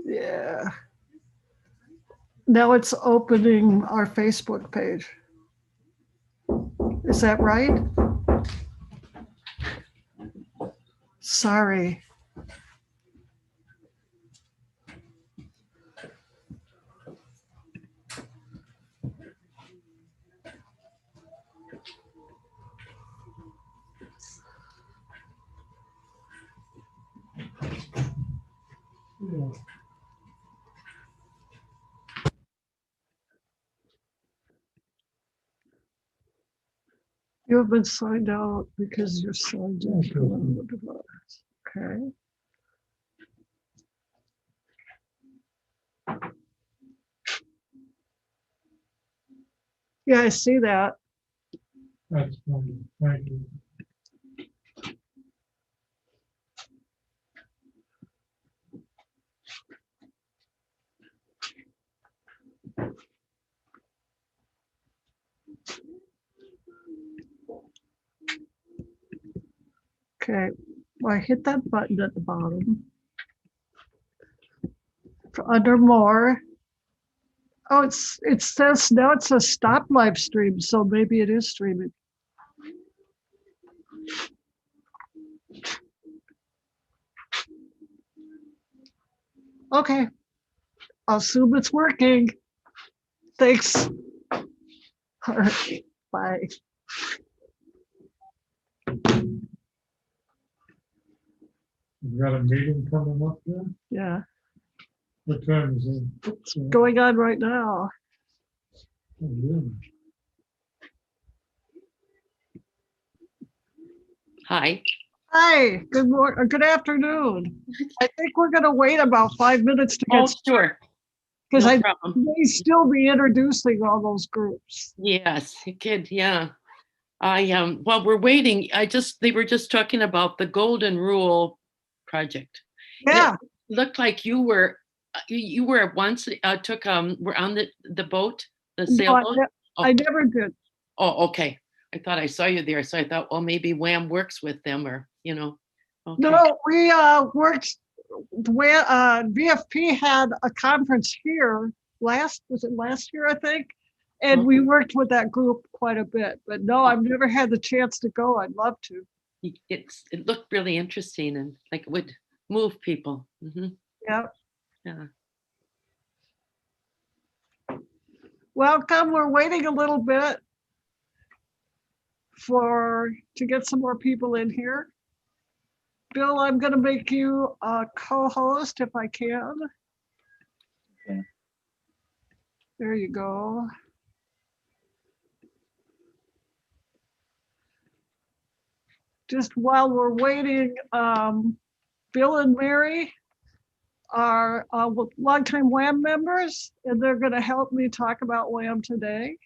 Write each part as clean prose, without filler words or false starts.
Yeah. Now it's opening our Facebook page. Is that right? Sorry. You have been signed out because you're signed in from another device. Okay. Yeah, I see that. That's fine. Thank you. Okay. Well, I hit that button at the bottom. Under more. Oh, it says now it says stop live stream, so maybe it is streaming. Okay. I'll assume it's working. Thanks. All right. Bye. You got a meeting coming up there? Yeah. What time is it? It's going on right now. Oh, yeah. Hi. Hi, good morning, good afternoon. I think we're gonna wait about 5 minutes to Oh, get, sure. because No I problem. may still be introducing all those groups. Yes, good. Yeah. While we're waiting, they were just talking about the Golden Rule project. Yeah, It looked like you were once were on the boat, the no, sailboat. I never did. Oh, okay. I thought I saw you there, so I thought, well, maybe WAMM works with them, or Okay. No, we worked, VFP had a conference here was it last year, I think? And we worked with that group quite a bit, but no, I've never had the chance to go. I'd love to. It looked really interesting and like it would move people. Yep. Yeah. Welcome. We're waiting a little bit to get some more people in here. Bill, I'm going to make you a co-host if I can. Okay. There you go. Just while we're waiting, Bill and Mary are longtime WAMM members, and they're going to help me talk about WAMM today.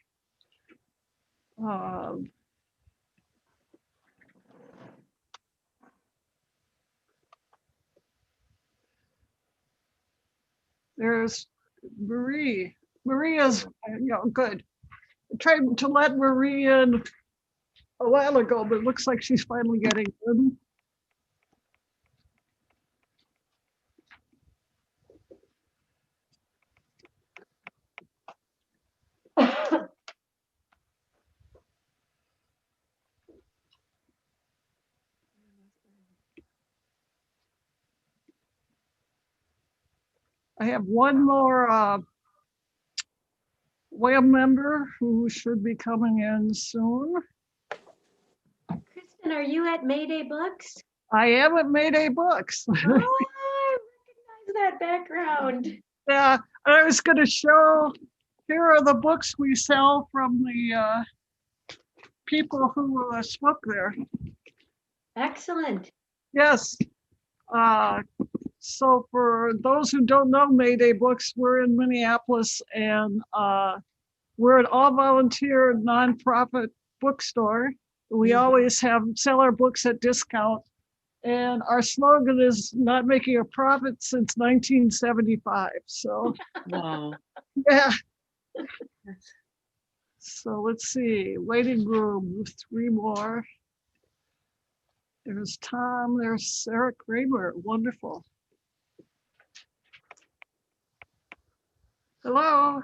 There's Marie. Marie is, good. I tried to let Marie in a while ago, but it looks like she's finally getting in. I have one more WAMM member who should be coming in soon. Kristen, are you at Mayday Books? I am at Mayday Books. Oh, I recognize that background. Yeah, I was going to show, here are the books we sell from the people who spoke there. Excellent. Yes. So for those who don't know Mayday Books, we're in Minneapolis, and we're an all-volunteer nonprofit bookstore. We always sell our books at discount, and our slogan is not making a profit since 1975. So Wow. yeah. So let's see, waiting room, 3 more. There's Tom, there's Sarah Kramer, wonderful. Hello.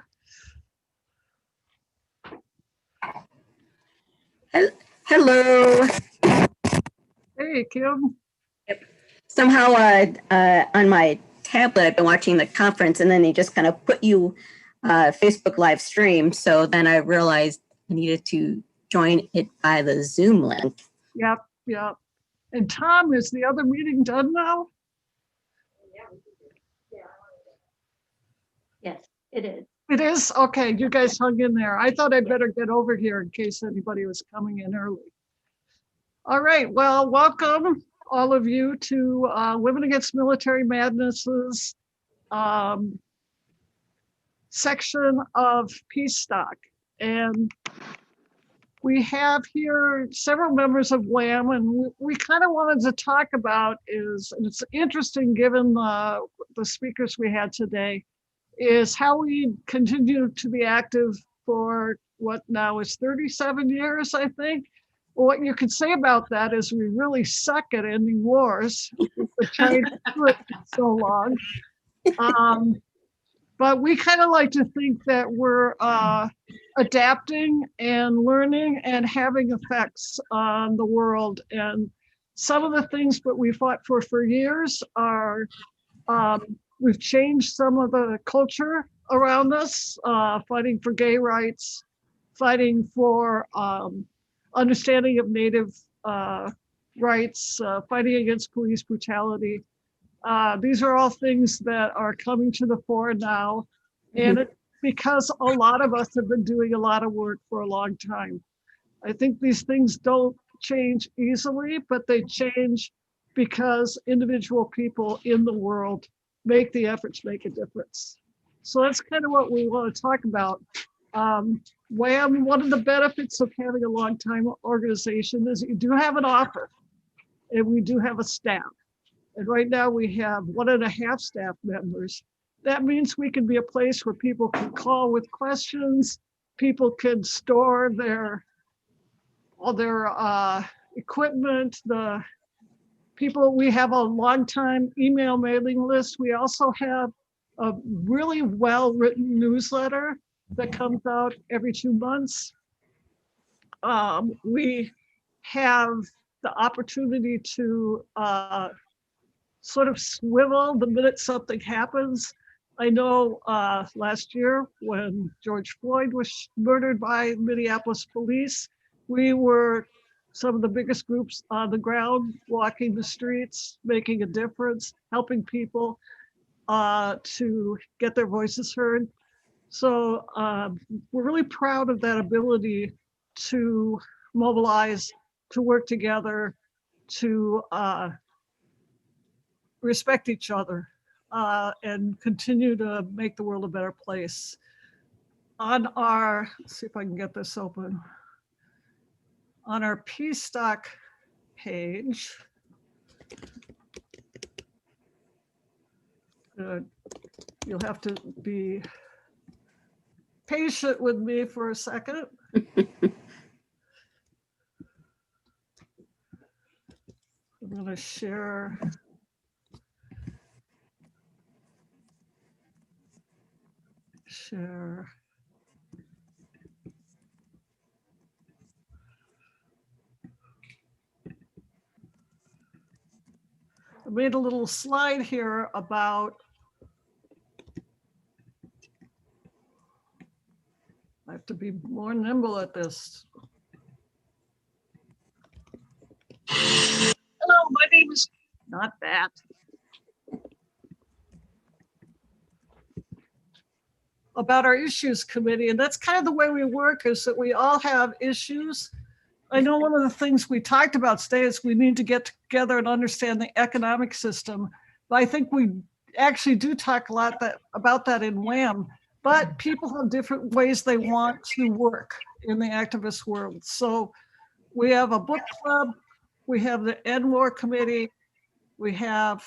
Hello. Hey, Kim. Somehow on my tablet, I've been watching the conference and then they just kind of put you Facebook live stream. So then I realized I needed to join it by the Zoom link. Yep, yep. And Tom, is the other meeting done now? Yes, it is. It is? Okay, you guys hung in there. I thought I'd better get over here in case anybody was coming in early. All right, well, welcome all of you to Women Against Military Madness's section of Peacestock. And we have here several members of WAMM, and we kind of wanted to talk about is, and it's interesting given the speakers we had today, is how we continue to be active for what now is 37 years, I think. What you could say about that is we really suck at ending wars. We've been trying to do it for so long. But we kind of like to think that we're adapting and learning and having effects on the world. And some of the things that we fought for years are, we've changed some of the culture around us, fighting for gay rights, fighting for understanding of Native rights, fighting against police brutality. These are all things that are coming to the fore now. And it's because a lot of us have been doing a lot of work for a long time. I think these things don't change easily, but they change because individual people in the world make the effort to make a difference. So that's kind of what we want to talk about. WAMM, one of the benefits of having a long-time organization is you do have an office and we do have a staff. And right now we have 1.5 staff members. That means we can be a place where people can call with questions. People can store all their equipment. The people, we have a long time email mailing list. We also have a really well-written newsletter that comes out every 2 months. We have the opportunity to sort of swivel the minute something happens. I know last year when George Floyd was murdered by Minneapolis police, we were some of the biggest groups on the ground, walking the streets, making a difference, helping people to get their voices heard. So we're really proud of that ability to mobilize, to work together, to respect each other, and continue to make the world a better place. On our, let's see if I can get this open. On our Peacestock page, you'll have to be patient with me for a second. I'm going to share. I made a little slide here about I have to be more nimble at this. Hello, my name is not that. About our issues committee, and that's kind of the way we work, is that we all have issues. I know one of the things we talked about today is we need to get together and understand the economic system, but I think we actually do talk a lot about that in WAMM, but people have different ways they want to work in the activist world. So we have a book club, we have the End War Committee, we have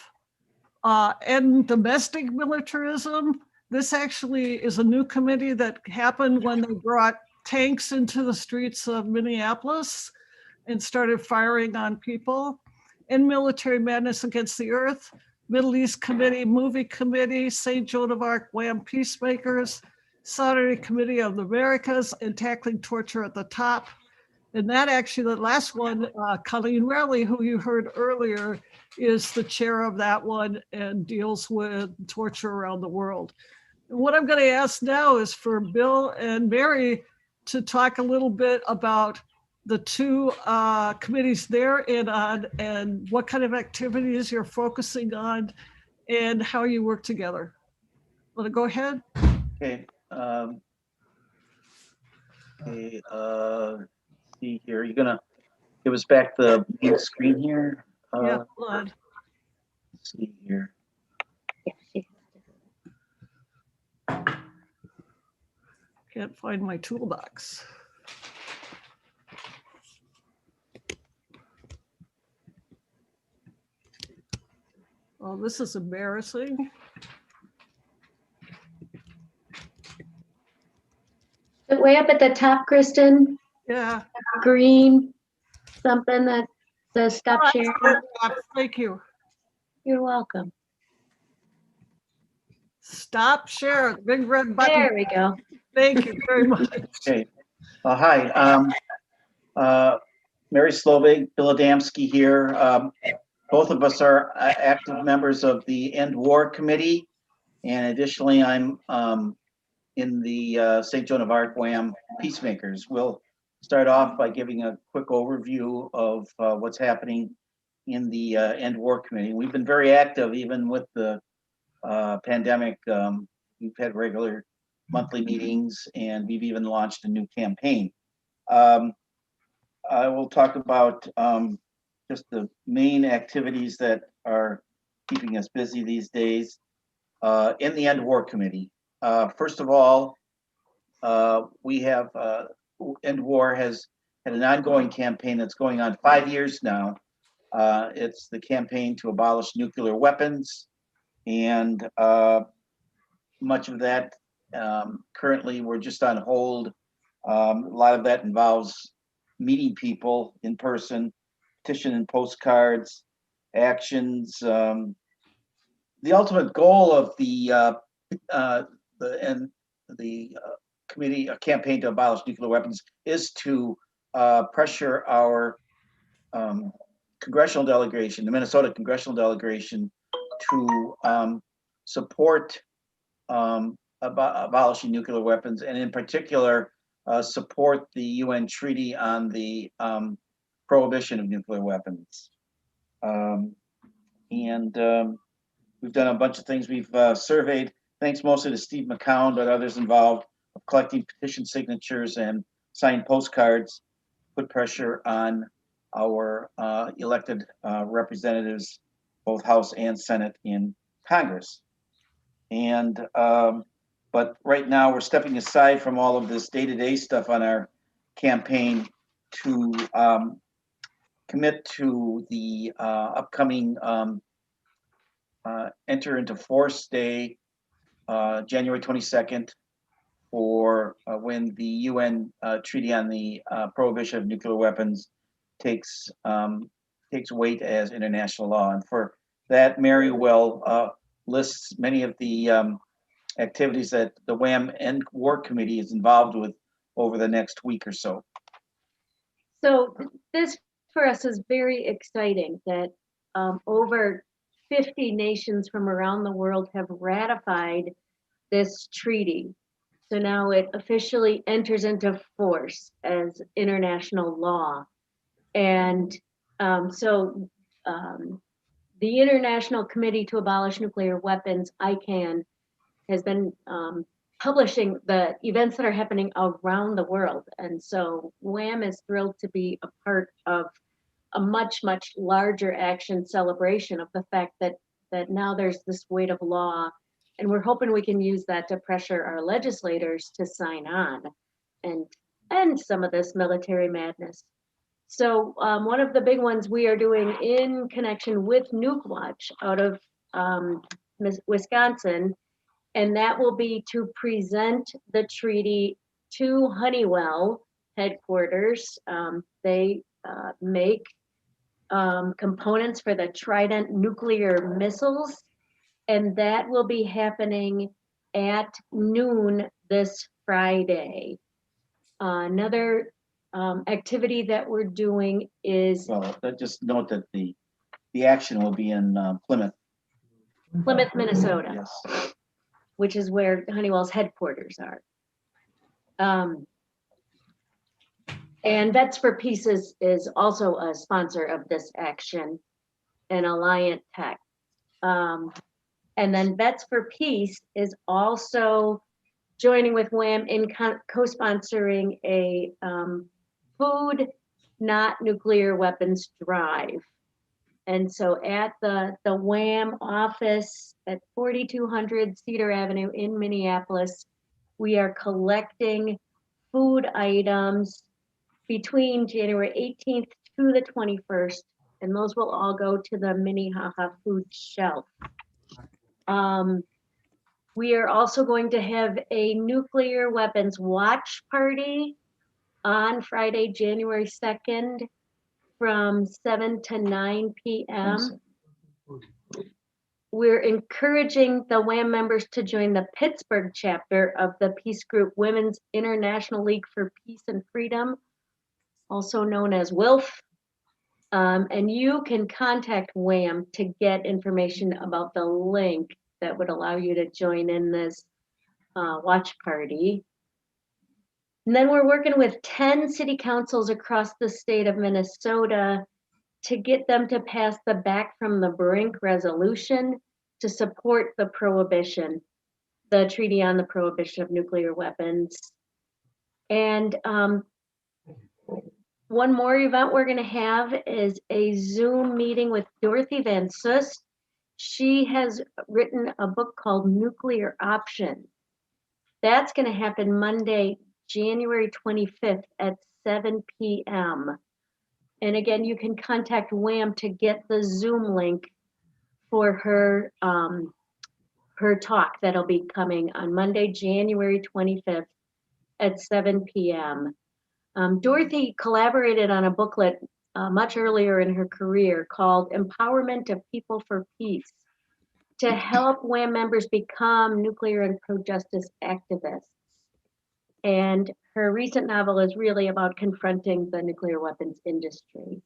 End Domestic Militarism. This actually is a new committee that happened when they brought tanks into the streets of Minneapolis and started firing on people. End Military Madness Against the Earth, Middle East Committee, Movie Committee, St. Joan of Arc, WAMM Peacemakers, Solidarity Committee of the Americas, and Tackling Torture at the top. And that actually, the last one, Colleen Rowley, who you heard earlier, is the chair of that one and deals with torture around the world. And what I'm going to ask now is for Bill and Mary to talk a little bit about the two committees they're in on and what kind of activities you're focusing on and how you work together. Want to go ahead? Okay. See here. You're gonna give us back the main screen here. Yeah, hold on. Let's see here. Can't find my toolbox. Oh, this is embarrassing. Way up at the top, Kristen, Yeah. green, something that says stop sharing. Thank you. You're welcome. Stop share, big red button. There we go. Thank you very much. Okay. Hi. Mary Slovig, Bill Adamski here. Both of us are active members of the End War Committee, and additionally, I'm in the St. Joan of Arc WAMM Peacemakers. We'll start off by giving a quick overview of what's happening in the End War Committee. We've been very active even with the pandemic. We've had regular monthly meetings, and we've even launched a new campaign. I will talk about just the main activities that are keeping us busy these days in the End War Committee. First of all, we have End War has had an ongoing campaign that's going on 5 years now. It's the campaign to abolish nuclear weapons, and much of that currently we're just on hold. A lot of that involves meeting people in person, petition and postcards, actions. The ultimate goal of the committee campaign to abolish nuclear weapons is to pressure our congressional delegation, the Minnesota congressional delegation, to support abolishing nuclear weapons, and in particular support the UN Treaty on the prohibition of nuclear weapons. We've done a bunch of things. We've surveyed, thanks mostly to Steve McCown, but others involved, of collecting petition signatures and signed postcards, put pressure on our elected representatives, both House and Senate in Congress. But right now we're stepping aside from all of this day-to-day stuff on our campaign to commit to the upcoming enter into force day, January 22nd, for when the UN Treaty on the Prohibition of Nuclear Weapons takes weight as international law. And for that, Mary will lists many of the activities that the WAMM End War Committee is involved with over the next week or so. So this for us is very exciting that over 50 nations from around the world have ratified this treaty. So now it officially enters into force as international law. And the International Committee to Abolish Nuclear Weapons, ICAN, has been publishing the events that are happening around the world. And so WAMM is thrilled to be a part of a much, much larger action celebration of the fact that now there's this weight of law, and we're hoping we can use that to pressure our legislators to sign on and end some of this military madness. So one of the big ones we are doing in connection with Nuke Watch out of Wisconsin, and that will be to present the treaty to Honeywell headquarters. They make components for the Trident nuclear missiles. And that will be happening at noon this Friday. Another activity that we're doing is Well, just note that the action will be in Plymouth. Plymouth, Minnesota, Yes. which is where Honeywell's headquarters are. And Vets for Peace is also a sponsor of this action, and Alliant Tech. And then Vets for Peace is also joining with WAMM in co-sponsoring a food not nuclear weapons drive. And so at the WAMM office at 4200 Cedar Avenue in Minneapolis, we are collecting food items between January 18th to the 21st, and those will all go to the Minnehaha Food Shelf. We are also going to have a nuclear weapons watch party on Friday, January 2nd from 7 to 9 p.m. We're encouraging the WAMM members to join the Pittsburgh chapter of the peace group Women's International League for Peace and Freedom, also known as WILF. And you can contact WAMM to get information about the link that would allow you to join in this watch party. And then we're working with 10 city councils across the state of Minnesota to get them to pass the Back from the Brink resolution to support the prohibition, the treaty on the prohibition of nuclear weapons. And one more event we're going to have is a Zoom meeting with Dorothy Van Soest. She has written a book called Nuclear Option. That's going to happen Monday, January 25th at 7 p.m. And again, you can contact WAMM to get the Zoom link for her talk that'll be coming on Monday, January 25th at 7 p.m. Dorothy collaborated on a booklet much earlier in her career called Empowerment of People for Peace to help WAMM members become nuclear and pro-justice activists. And her recent novel is really about confronting the nuclear weapons industry.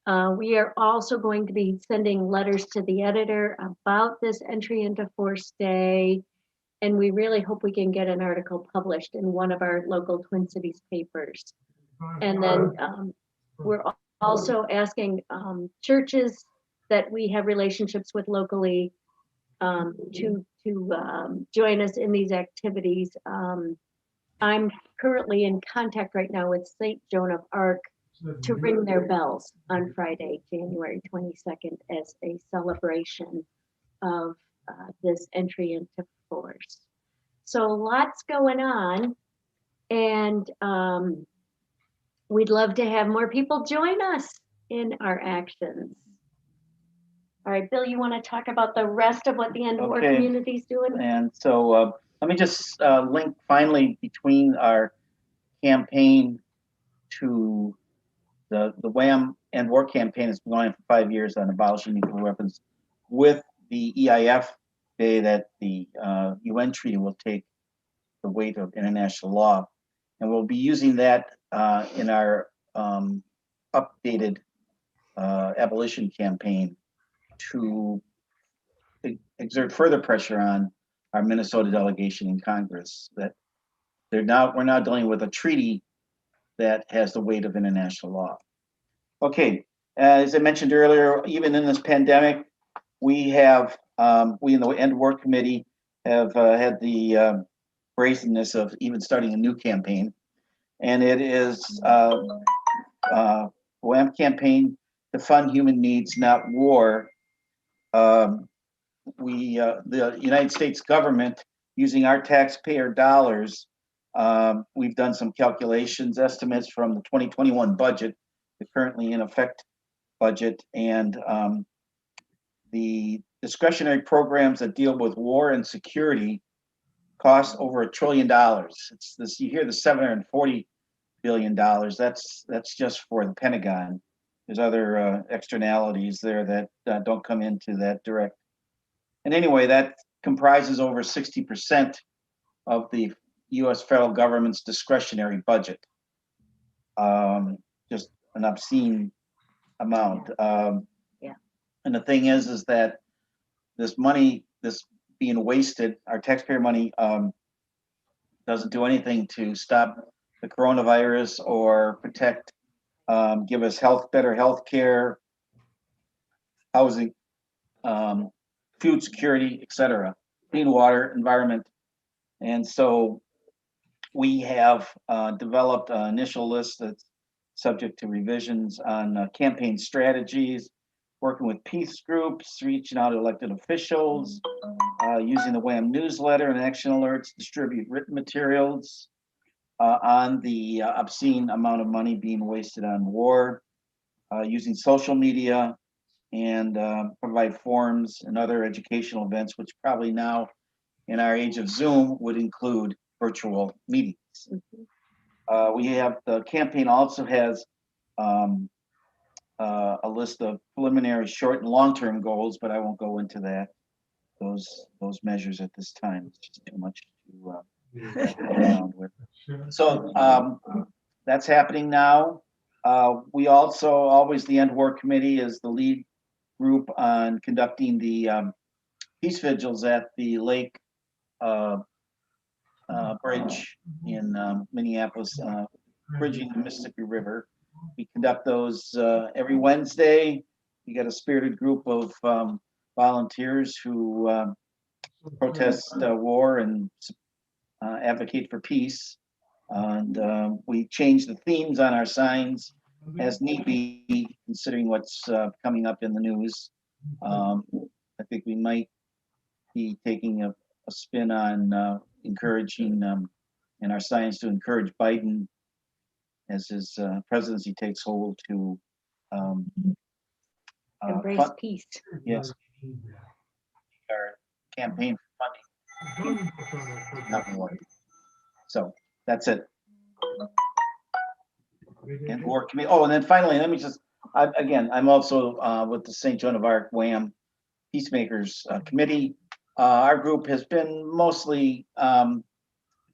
We are also going to be sending letters to the editor about this entry into force day. And we really hope we can get an article published in one of our local Twin Cities papers. And then we're also asking churches that we have relationships with locally to join us in these activities. I'm currently in contact right now with St. Joan of Arc to ring their bells on Friday, January 22nd, as a celebration of this entry into force. So lots going on, and we'd love to have more people join us in our actions. All right, Bill, you want to talk about the rest of what the End of War Okay. community is doing? And so let me just link finally between our campaign to the WAMM End War campaign that's been going on for 5 years on abolishing nuclear weapons with the EIF Day that the UN treaty will take the weight of international law. And we'll be using that in our updated abolition campaign to exert further pressure on our Minnesota delegation in Congress that we're now dealing with a treaty that has the weight of international law. Okay, as I mentioned earlier, even in this pandemic, we in the End War Committee have had the brazenness of even starting a new campaign, and it is WAMM campaign to fund human needs, not war. The United States government, using our taxpayer dollars, we've done some calculations, estimates from the 2021 budget, the currently in effect budget, and the discretionary programs that deal with war and security cost over $1 trillion. It's this, you hear the $740 billion, that's just for the Pentagon. there's other externalities there that don't come into that direct. And anyway, that comprises over 60% of the U.S. federal government's discretionary budget. Just an obscene amount. Yeah. And the thing is that this money, this being wasted, our taxpayer money, doesn't do anything to stop the coronavirus or protect, give us better health care, housing, food security, etc., clean water, environment. And so we have developed an initial list that's subject to revisions on campaign strategies, working with peace groups, reaching out to elected officials, using the WAMM newsletter and action alerts, distribute written materials on the obscene amount of money being wasted on war, using social media, and provide forums and other educational events, which probably now in our age of Zoom would include virtual meetings. We have, the campaign also has a list of preliminary short and long-term goals, but I won't go into that, those measures at this time. It's just too much to go around with. So that's happening now. We also, always the End War Committee is the lead group on conducting the peace vigils at the Lake Bridge in Minneapolis, bridging the Mississippi River. We conduct those every Wednesday. We got a spirited group of volunteers who protest war and advocate for peace. And we change the themes on our signs as need be, considering what's coming up in the news. I think we might be taking a spin on encouraging in our signs to encourage Biden as his presidency takes hold to Embrace peace. yes, our campaign funding, not war. So that's it. And war committee. Oh, and then finally, let me just again, I'm also with the St. Joan of Arc WAMM Peacemakers Committee. Our group has been mostly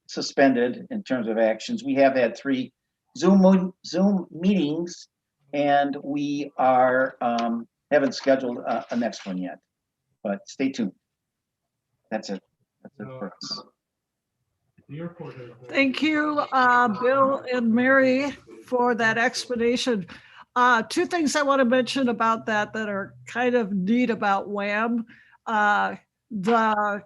suspended in terms of actions. We have had 3 Zoom meetings, and we are haven't scheduled a next one yet. But stay tuned. That's it. That's it for us. Thank you, Bill and Mary, for that explanation. 2 things I want to mention about that are kind of neat about WAMM. The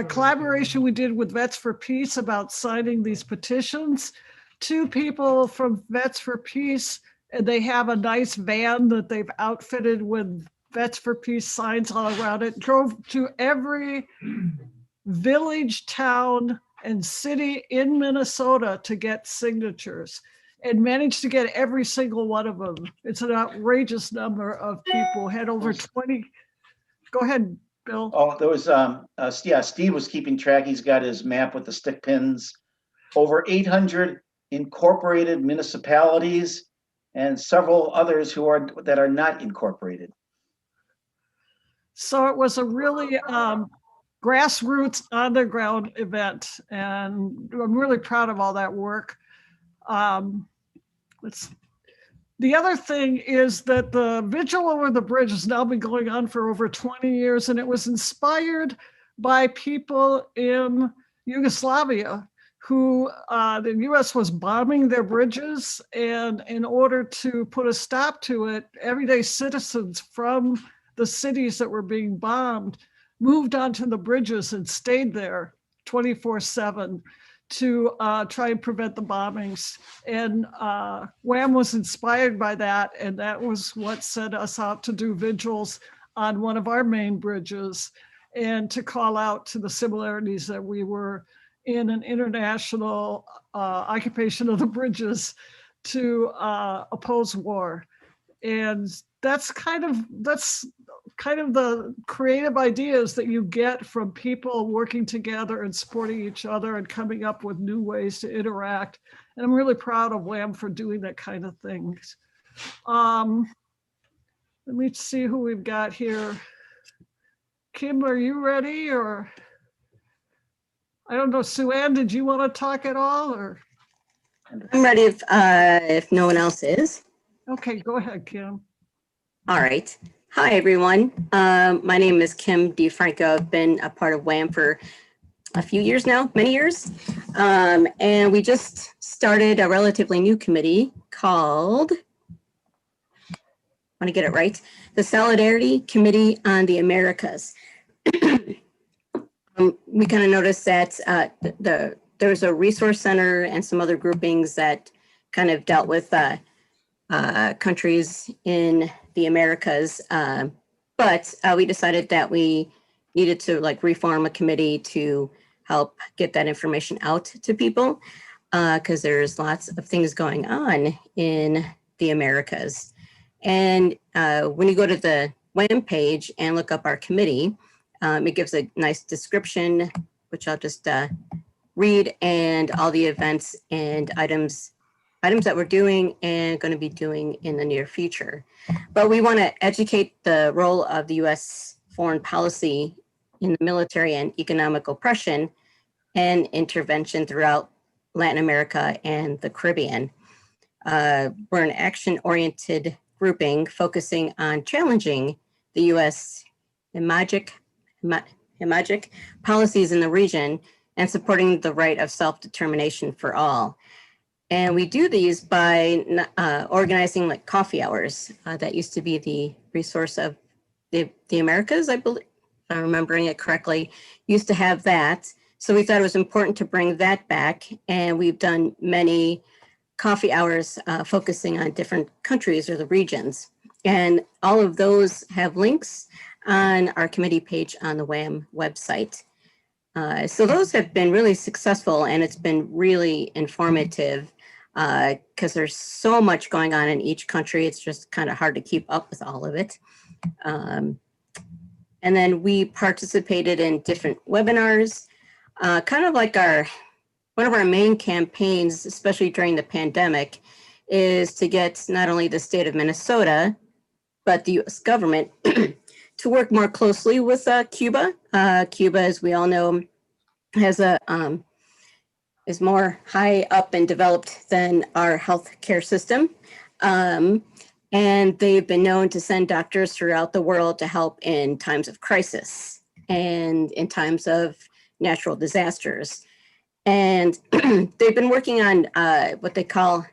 collaboration we did with Vets for Peace about signing these petitions. 2 people from Vets for Peace, and they have a nice van that they've outfitted with Vets for Peace signs all around it, drove to every village, town, and city in Minnesota to get signatures and managed to get every single one of them. It's an outrageous number of people, had over 20. Go ahead, Bill. Oh, there was, yeah, Steve was keeping track. He's got his map with the stick pins. Over 800 incorporated municipalities and several others that are not incorporated. So it was a really grassroots, on the ground event, and I'm really proud of all that work. The other thing is that the Vigil over the bridge has now been going on for over 20 years, and it was inspired by people in Yugoslavia who the US was bombing their bridges, and in order to put a stop to it, everyday citizens from the cities that were being bombed moved onto the bridges and stayed there 24/7 to try and prevent the bombings. And WAMM was inspired by that, and that was what sent us out to do vigils on one of our main bridges and to call out to the similarities that we were in an international occupation of the bridges to oppose war. And that's kind of the creative ideas that you get from people working together and supporting each other and coming up with new ways to interact. And I'm really proud of WAMM for doing that kind of things. Let me see who we've got here. Kim, are you ready? Or I don't know, Sue Ann, did you want to talk at all? Or I'm ready if no one else is. okay, go ahead, Kim. All right. Hi, everyone. My name is Kim Defranco. I've been a part of WAMM for a few years now, many years. And we just started a relatively new committee called, I want to get it right, the Solidarity Committee on the Americas. We kind of noticed that there's a resource center and some other groupings that kind of dealt with countries in the Americas. But we decided that we needed to like reform a committee to help get that information out to people because there's lots of things going on in the Americas. And when you go to the WAMM page and look up our committee, it gives a nice description, which I'll just read, and all the events and items that we're doing and going to be doing in the near future. But we want to educate the role of the U.S. foreign policy in the military and economic oppression and intervention throughout Latin America and the Caribbean. We're an action-oriented grouping focusing on challenging the U.S. imagic policies in the region and supporting the right of self-determination for all. And we do these by organizing like coffee hours. That used to be the resource of the Americas, I believe, if I'm remembering it correctly, used to have that. So we thought it was important to bring that back. And we've done many coffee hours focusing on different countries or the regions. And all of those have links on our committee page on the WAMM website. So those have been really successful and it's been really informative because there's so much going on in each country. It's just kind of hard to keep up with all of it. And then we participated in different webinars, kind of like one of our main campaigns, especially during the pandemic, is to get not only the state of Minnesota, but the US government to work more closely with Cuba. Cuba, as we all know, has is more high up and developed than our healthcare system. And they've been known to send doctors throughout the world to help in times of crisis and in times of natural disasters. And they've been working on what they call,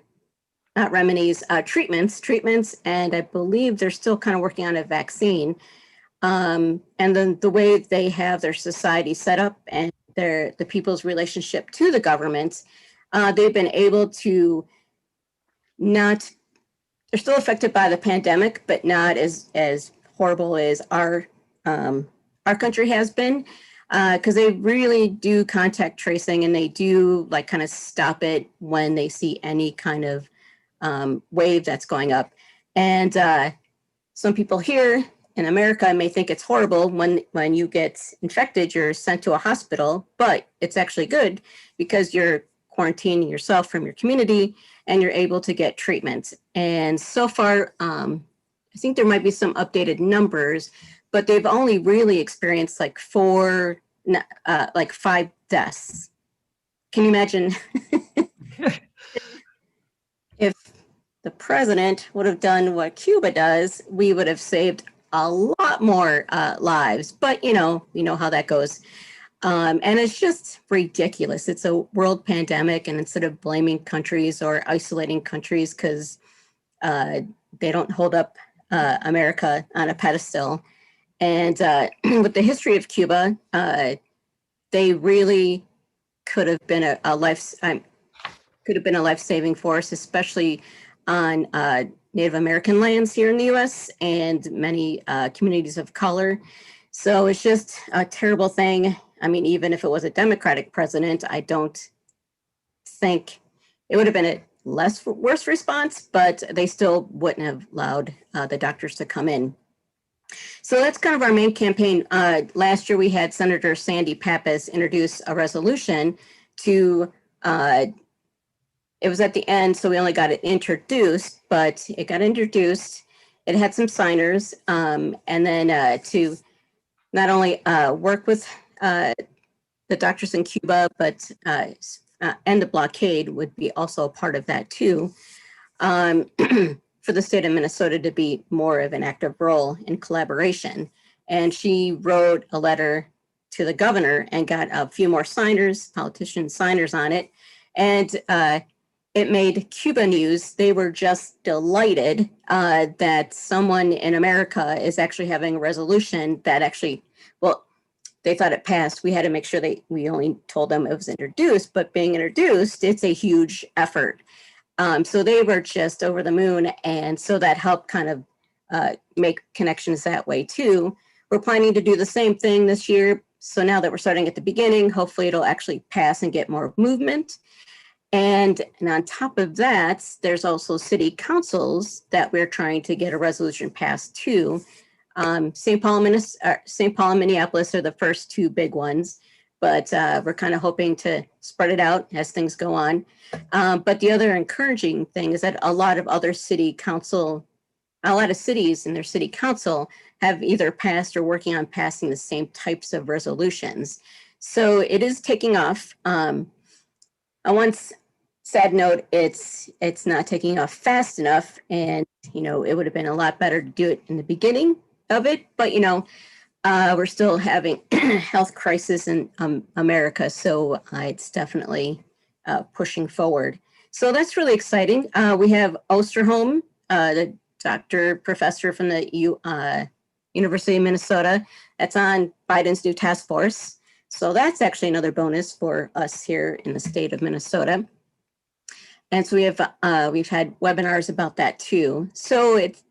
not remedies, treatments, and I believe they're still kind of working on a vaccine. And then the way they have their society set up and the people's relationship to the government, they've been able to they're still affected by the pandemic, but not as horrible as our country has been, because they really do contact tracing and they do like kind of stop it when they see any kind of wave that's going up. And some people here in America may think it's horrible when you get infected, you're sent to a hospital, but it's actually good because you're quarantining yourself from your community and you're able to get treatment. And so far, I think there might be some updated numbers, but they've only really experienced like 5 deaths. Can you imagine if the president would have done what Cuba does, we would have saved a lot more lives, but you know how that goes. And it's just ridiculous. It's a world pandemic, and instead of blaming countries or isolating countries because they don't hold up America on a pedestal. And with the history of Cuba, they really could have been a life-saving force, especially on Native American lands here in the U.S. and many communities of color. So it's just a terrible thing. I mean, even if it was a Democratic president, I don't think it would have been a worse response, but they still wouldn't have allowed the doctors to come in. So that's kind of our main campaign. Last year, we had Senator Sandy Pappas introduce a resolution to it was at the end, so we only got it introduced, but it got introduced. It had some signers, and then to not only work with the doctors in Cuba, but end the blockade would be also a part of that too. For the state of Minnesota to be more of an active role in collaboration. And she wrote a letter to the governor and got a few more signers, politician signers on it. And it made Cuba news. They were just delighted that someone in America is actually having a resolution that actually, well, they thought it passed. We had to make sure we only told them it was introduced, but being introduced, it's a huge effort. So they were just over the moon. And so that helped kind of make connections that way too. We're planning to do the same thing this year. So now that we're starting at the beginning, hopefully it'll actually pass and get more movement. And on top of that, there's also city councils that we're trying to get a resolution passed too. St. Paul and Minneapolis are the first two big ones, but we're kind of hoping to spread it out as things go on. But the other encouraging thing is that a lot of cities in their city council have either passed or working on passing the same types of resolutions. So it is taking off. One sad note, it's not taking off fast enough, and it would have been a lot better to do it in the beginning of it, but we're still having health crisis in America, so it's definitely pushing forward. So that's really exciting. We have Osterholm, the professor from the University of Minnesota, that's on Biden's new task force. So that's actually another bonus for us here in the state of Minnesota. And so we've had webinars about that too. So it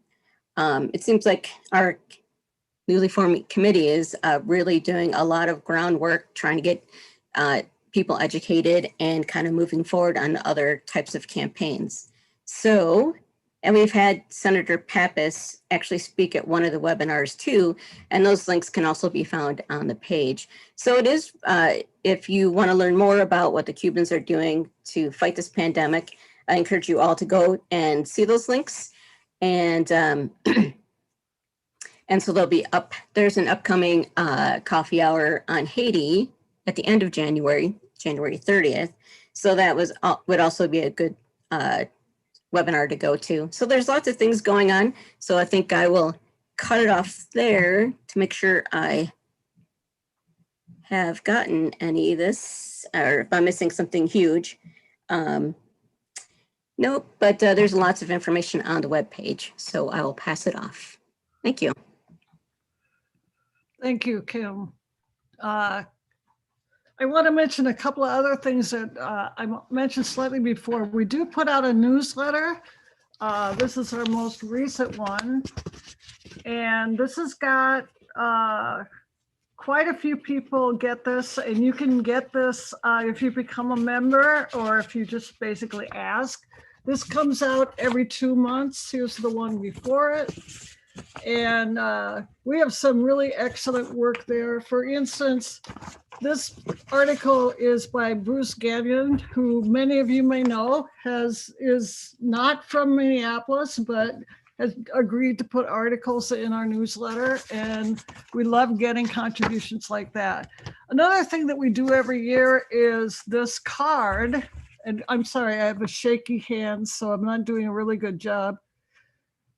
seems like our newly formed committee is really doing a lot of groundwork, trying to get people educated and kind of moving forward on other types of campaigns. So, and we've had Senator Pappas actually speak at one of the webinars too, and those links can also be found on the page. So it is, if you want to learn more about what the Cubans are doing to fight this pandemic, I encourage you all to go and see those links. And and so they'll be up. There's an upcoming coffee hour on Haiti at the end of January 30th. So that would also be a good webinar to go to. So there's lots of things going on. So I think I will cut it off there to make sure I have gotten any of this, or if I'm missing something huge. Nope, but there's lots of information on the webpage. So I will pass it off. Thank you. Thank you, Kim. I want to mention a couple of other things that I mentioned slightly before. We do put out a newsletter. This is our most recent one. And this has got quite a few people get this, and you can get this if you become a member or if you just basically ask. This comes out every 2 months. Here's the one before it. And we have some really excellent work there. For instance, this article is by Bruce Gagnon, who many of you may know is not from Minneapolis, but has agreed to put articles in our newsletter. And we love getting contributions like that. Another thing that we do every year is this card. And I'm sorry, I have a shaky hand, so I'm not doing a really good job.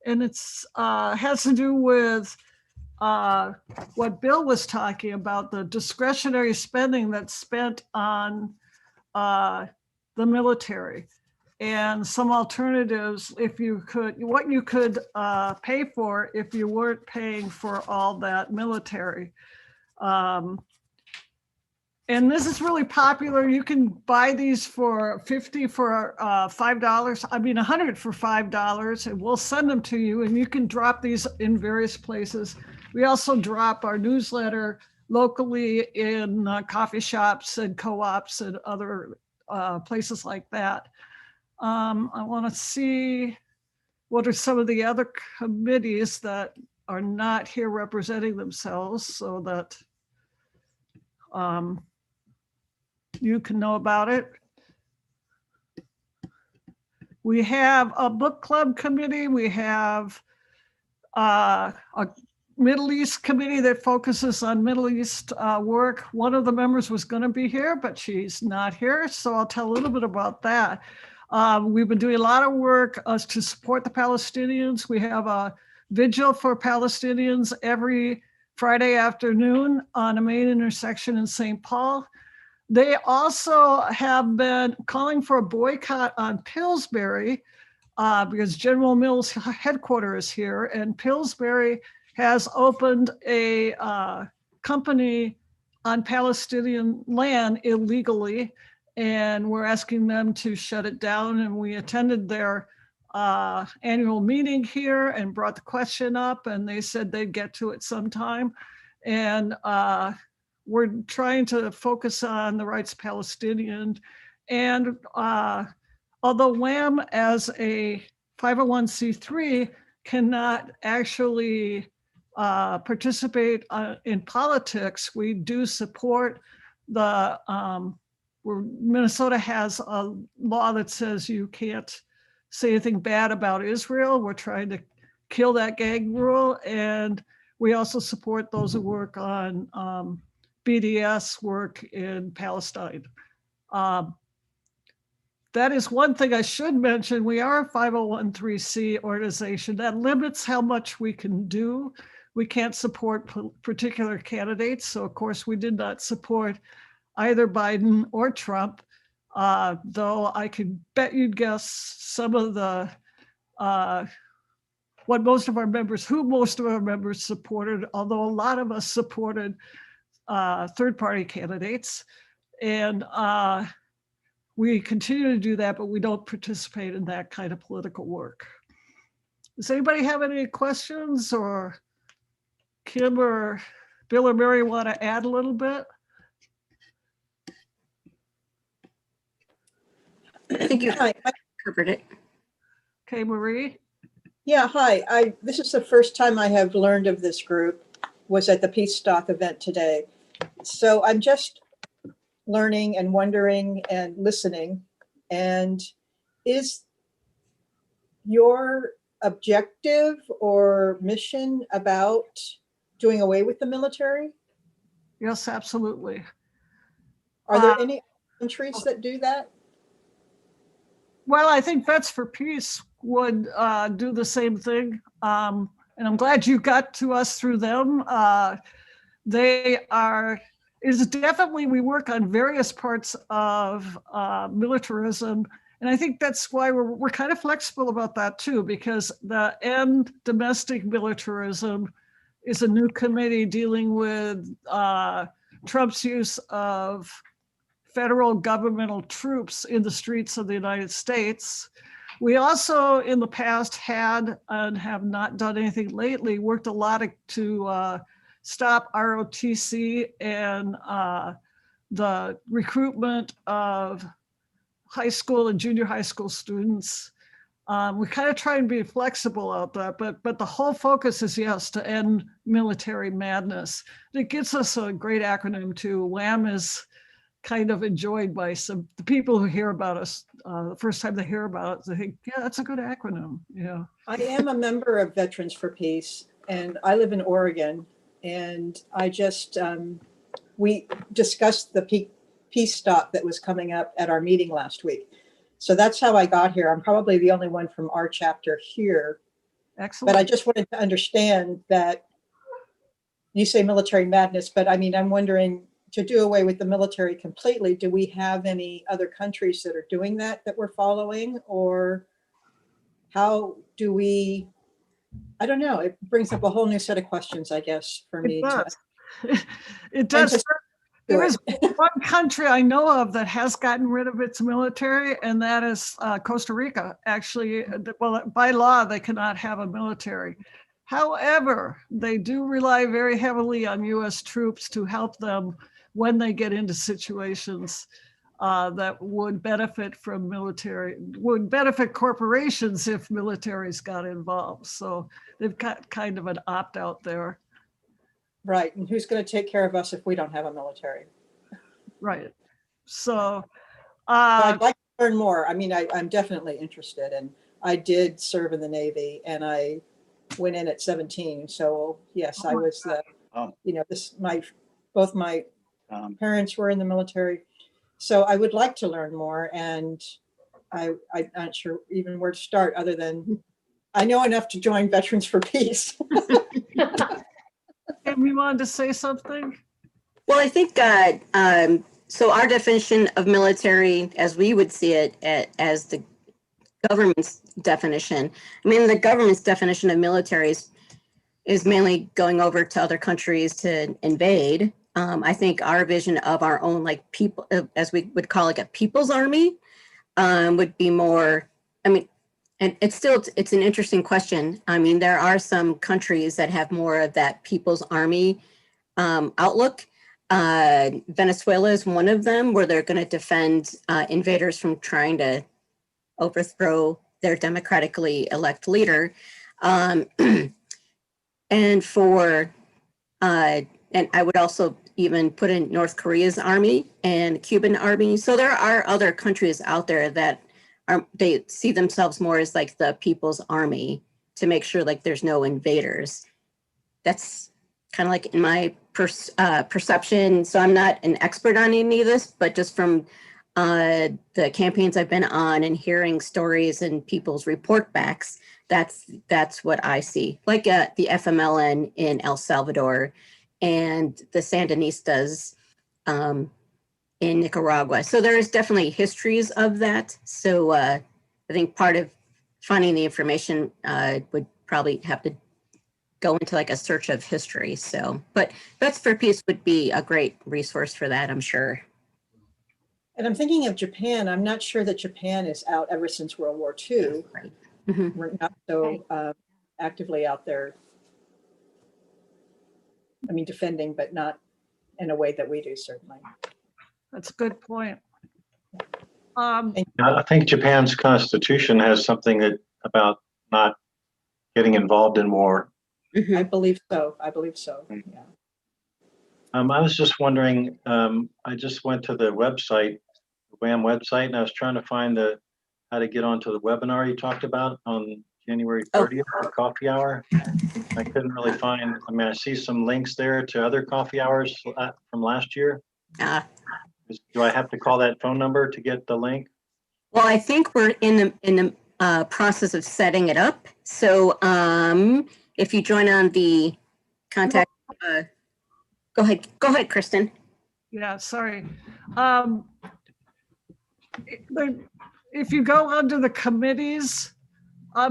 And it's has to do with what Bill was talking about, the discretionary spending that's spent on the military, and some alternatives if you could, what you could pay for if you weren't paying for all that military. And this is really popular. You can buy these for $50 for $5. I mean, $100 for $5, and we'll send them to you. And you can drop these in various places. We also drop our newsletter locally in coffee shops and co-ops and other places like that. I want to see what are some of the other committees that are not here representing themselves, so that you can know about it. We have a book club committee. We have a Middle East committee that focuses on Middle East work. One of the members was going to be here, but she's not here. So I'll tell a little bit about that. We've been doing a lot of work to support the Palestinians. We have a vigil for Palestinians every Friday afternoon on a main intersection in St. Paul. They also have been calling for a boycott on Pillsbury because General Mills headquarters is here, and Pillsbury has opened a company on Palestinian land illegally, and we're asking them to shut it down. And we attended their annual meeting here and brought the question up, and they said they'd get to it sometime. And we're trying to focus on the rights of Palestinians. And although WAMM as a 501c3 cannot actually participate in politics, we do support the, Minnesota has a law that says you can't say anything bad about Israel. We're trying to kill that gag rule. And we also support those who work on BDS work in Palestine. That is one thing I should mention. We are a 501(c) organization that limits how much we can do. We can't support particular candidates. So of course we did not support either Biden or Trump, though I could bet you'd guess some of the, who most of our members supported, although a lot of us supported third-party candidates. And we continue to do that, but we don't participate in that kind of political work. Does anybody have any questions, or Kim or Bill or Mary want to add a little bit? I think you Hi. covered it. Okay, Marie? Yeah, hi. This is the first time I have learned of this group, was at the Peacestock event today. So I'm just learning and wondering and listening. And is your objective or mission about doing away with the military? Yes, absolutely. Are there any countries that do that? Well, I think Vets for Peace would do the same thing. And I'm glad you got to us through them. They are, it's definitely, we work on various parts of militarism. And I think that's why we're kind of flexible about that too, because the End Domestic Militarism is a new committee dealing with Trump's use of federal governmental troops in the streets of the United States. We also in the past had, and have not done anything lately, worked a lot to stop ROTC and the recruitment of high school and junior high school students. We kind of try and be flexible out there, but the whole focus is, yes, to end military madness. It gives us a great acronym too. WAMM is kind of enjoyed by the people who hear about us. The first time they hear about it, they think, yeah, that's a good acronym. Yeah. I am a member of Veterans for Peace, and I live in Oregon. And I just, we discussed the Peacestock that was coming up at our meeting last week. So that's how I got here. I'm probably the only one from our chapter here. Excellent. But I just wanted to understand that you say military madness, but I mean, I'm wondering, to do away with the military completely, do we have any other countries that are doing that we're following? Or how do we, I don't know, it brings up a whole new set of questions, I guess, for me. It does. It does. There is one country I know of that has gotten rid of its military, and that is Costa Rica. Actually, well, by law, they cannot have a military. However, they do rely very heavily on US troops to help them when they get into situations that would benefit from military, would benefit corporations if militaries got involved. So they've got kind of an opt-out there. Right, and who's going to take care of us if we don't have a military? Right. So I'd like learn more. I mean, I'm definitely interested, and I did serve in the Navy, and I went in at 17. So yes, I was the, Oh. both my parents were in the military. So I would like to learn more, and I'm not sure even where to start other than I know enough to join Veterans for Peace. And we wanted to say something? Well, I think so. Our definition of military, as we would see it, as the government's definition. I mean, the government's definition of military is mainly going over to other countries to invade. I think our vision of our own, like people, as we would call it, a people's army, would be more. I mean, and it's an interesting question. I mean, there are some countries that have more of that people's army outlook. Venezuela is one of them, where they're going to defend invaders from trying to overthrow their democratically elect leader. And I would also even put in North Korea's army and Cuban army. So there are other countries out there that they see themselves more as like the people's army to make sure like there's no invaders. That's kind of like in my perception. So I'm not an expert on any of this, but just from the campaigns I've been on and hearing stories and people's report backs, that's what I see. Like the FMLN in El Salvador and the Sandinistas in Nicaragua. So there is definitely histories of that. So I think part of finding the information would probably have to go into like a search of history. So, but Vets for Peace would be a great resource for that, I'm sure. And I'm thinking of Japan. I'm not sure that Japan is out ever since World War II. Right. Mm-hmm. We're not so actively out there. I mean, defending, but not in a way that we do, certainly. That's a good point. I think Japan's constitution has something about not getting involved in war. Mm-hmm. I believe so. Yeah. I was just wondering, I just went to the website, the WAMM website, and I was trying to find how to get onto the webinar you talked about on January 30th, the coffee hour. I couldn't really find, I mean, I see some links there to other coffee hours from last year. Do I have to call that phone number to get the link? Well, I think we're in the process of setting it up. So if you join on the contact, go ahead, Kristen. Yeah, sorry. If you go under the committees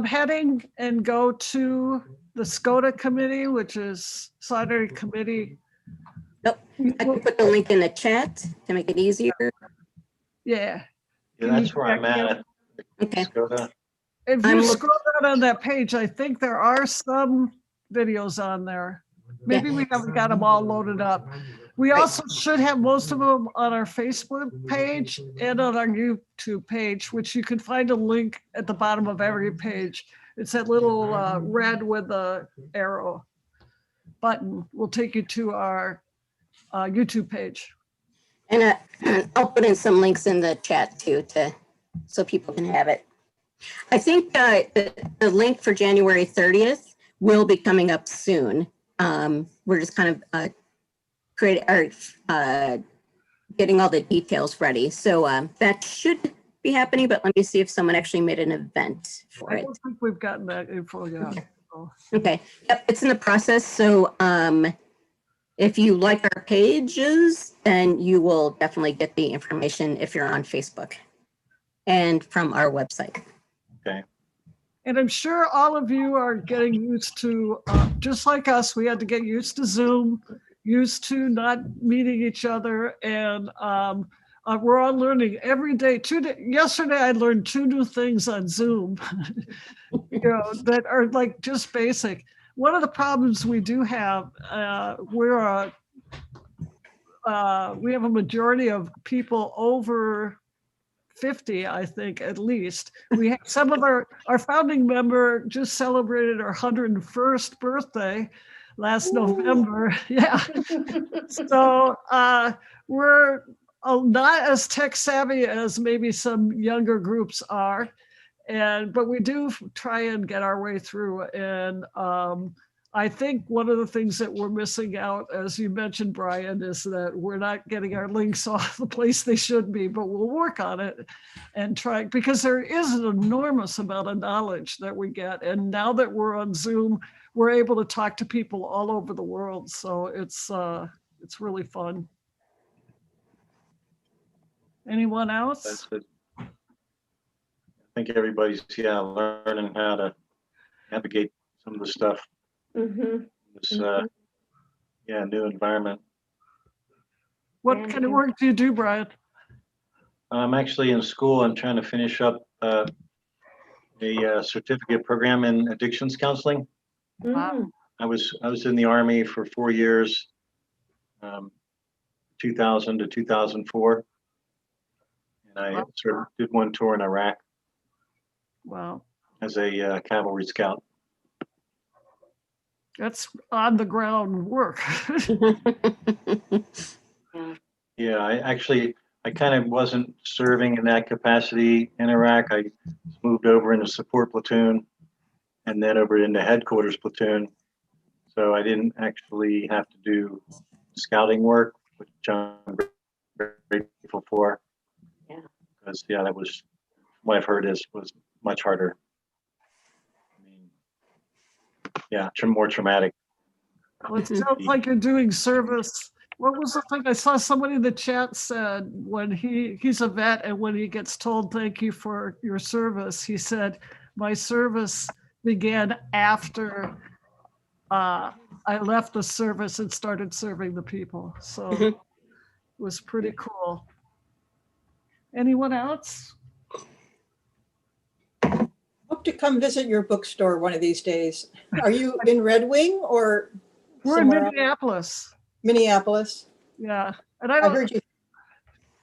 heading and go to the SCOTA committee, which is Solidarity Committee. Nope. I can put the link in the chat to make it easier. Yeah. Yeah, that's where I'm at. Okay. SCOTA. If you scroll down on that page, I think there are some videos on there. Maybe we haven't got them all loaded up. We also should have most of them on our Facebook page and on our YouTube page, which you can find a link at the bottom of every page. It's that little red with the arrow button will take you to our YouTube page. And I'll put in some links in the chat too, so people can have it. I think the link for January 30th will be coming up soon. We're just kind of getting all the details ready. So that should be happening, but let me see if someone actually made an event for I it. don't think we've gotten that info yet. So. Okay, yep, it's in the process. So if you like our pages, then you will definitely get the information if you're on Facebook and from our website. Okay. And I'm sure all of you are getting used to, just like us, we had to get used to Zoom, used to not meeting each other. And we're all learning every day. Yesterday, I learned 2 new things on Zoom, that are like just basic. One of the problems we do have, we have a majority of people over 50, I think, at least. We have some of our founding member just celebrated our 101st birthday last November. Yeah. So we're not as tech savvy as maybe some younger groups are. But we do try and get our way through. And I think one of the things that we're missing out, as you mentioned, Brian, is that we're not getting our links off the place they should be, but we'll work on it and try, because there is an enormous amount of knowledge that we get. And now that we're on Zoom, we're able to talk to people all over the world. So it's really fun. Anyone else? That's it. I think everybody's, learning how to navigate some of the stuff. This, new environment. What kind of work do you do, Brian? I'm actually in school. I'm trying to finish up a certificate program in addictions counseling. Wow. I was in the Army for 4 years, 2000 to 2004. And I sort of did one tour in Iraq. Wow. As a cavalry scout. That's on the ground work. Yeah, I kind of wasn't serving in that capacity in Iraq. I moved over into support platoon and then over into headquarters platoon. So I didn't actually have to do scouting work, which I'm very grateful for. Yeah. Because that was what I've heard was much harder. I mean, more traumatic. Well, it sounds like you're doing service. What was the thing I saw somebody in the chat said when he's a vet, and when he gets told thank you for your service, he said, my service began after I left the service and started serving the people. So it was pretty cool. Anyone else? Hope to come visit your bookstore one of these days. Are you in Red Wing or We're in somewhere else? Minneapolis. Minneapolis? Yeah. And I I don't heard you.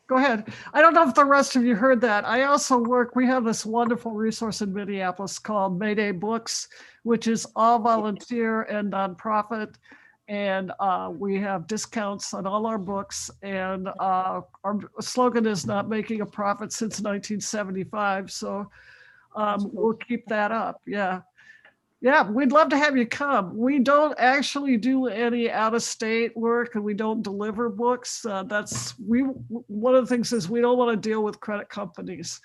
Go ahead. I don't know if the rest of you heard that. I also we have this wonderful resource in Minneapolis called Mayday Books, which is all volunteer and nonprofit. And we have discounts on all our books. And our slogan is not making a profit since 1975. So we'll keep that up. Yeah. Yeah, we'd love to have you come. We don't actually do any out-of-state work, and we don't deliver books. One of the things is we don't want to deal with credit companies.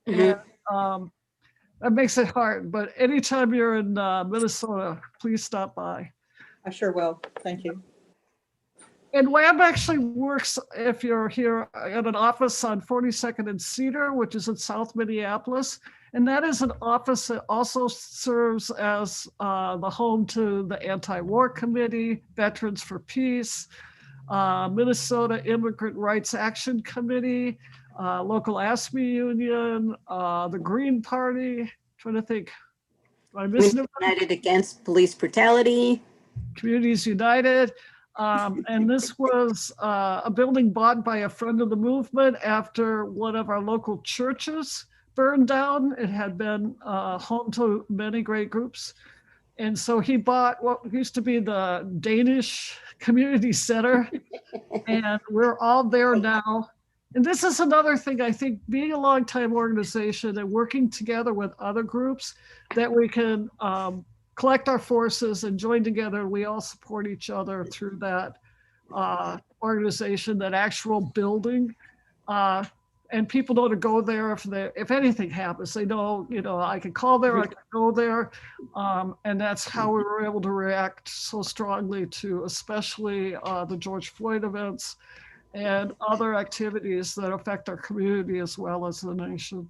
And that makes it hard. But anytime you're in Minnesota, please stop by. I sure will. Thank you. And WAMM actually works, if you're here, at an office on 42nd and Cedar, which is in South Minneapolis. And that is an office that also serves as the home to the Anti-War Committee, Veterans for Peace, Minnesota Immigrant Rights Action Committee, local ASME union, the Green Party. Trying to think, am I missing it? United Against Police Brutality. Communities United. And this was a building bought by a friend of the movement after one of our local churches burned down. It had been home to many great groups. And so he bought what used to be the Danish Community Center. And we're all there now. And this is another thing, I think, being a longtime organization and working together with other groups, that we can collect our forces and join together. We all support each other through that organization, that actual building. And people know to go there if anything happens. They know, I can call there, I can go there. And that's how we were able to react so strongly to especially the George Floyd events and other activities that affect our community as well as the nation.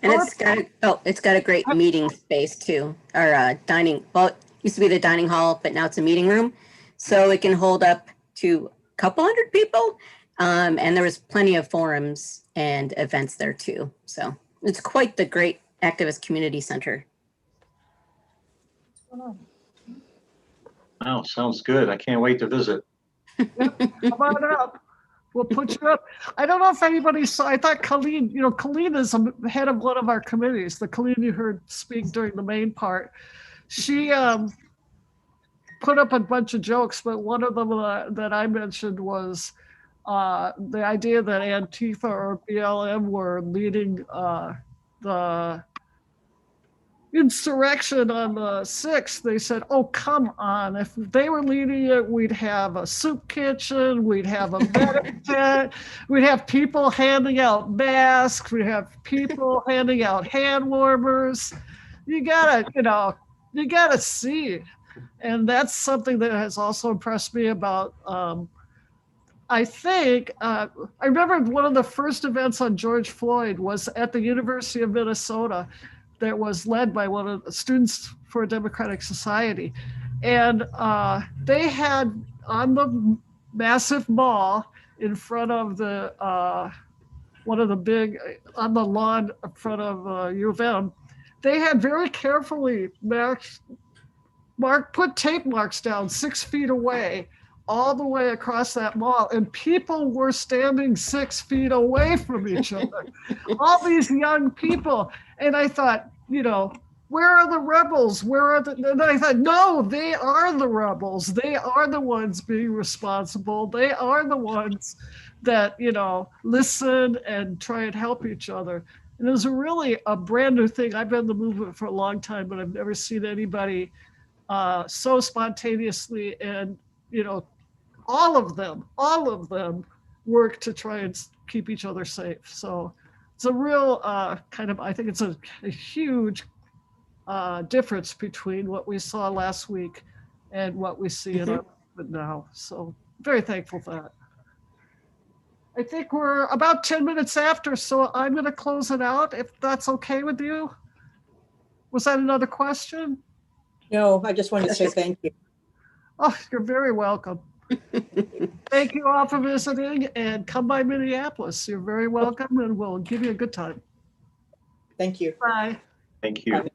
And it's got a great meeting space too, or dining. Well, it used to be the dining hall, but now it's a meeting room, so it can hold up to a couple hundred people. And there was plenty of forums and events there too. So it's quite the great activist community center. Wow, sounds good. I can't wait to visit. Yep, come on up. We'll put you up. I don't know if anybody saw, I thought Colleen, Colleen is the head of one of our committees, the Colleen you heard speak during the main part. She put up a bunch of jokes, but one of them that I mentioned was the idea that Antifa or BLM were leading the insurrection on the 6th, they said, oh, come on. If they were leading it, we'd have a soup kitchen, we'd have a medic tent, we'd have people handing out masks, we'd have people handing out hand warmers. You gotta see. And that's something that has also impressed me about, I think, I remember one of the first events on George Floyd was at the University of Minnesota that was led by one of the Students for a Democratic Society. And they had on the massive mall in front of the, one of the big, on the lawn in front of U of M, they had very carefully put tape marks down 6 feet away, all the way across that mall, and people were standing 6 feet away from each other. All these young people. And I thought, where are the rebels? And I thought, no, they are the rebels. They are the ones being responsible. They are the ones that, listen and try and help each other. And it was really a brand new thing. I've been in the movement for a long time, but I've never seen anybody so spontaneously and, all of them work to try and keep each other safe. So it's a real I think it's a huge difference between what we saw last week and what we see in our movement now. So very thankful for that. I think we're about 10 minutes after, so I'm going to close it out if that's okay with you. Was that another question? No, I just wanted to say thank you. Oh, you're very welcome. Thank you all for visiting, and come by Minneapolis. You're very welcome, and we'll give you a good time. Thank you. Bye. Thank you.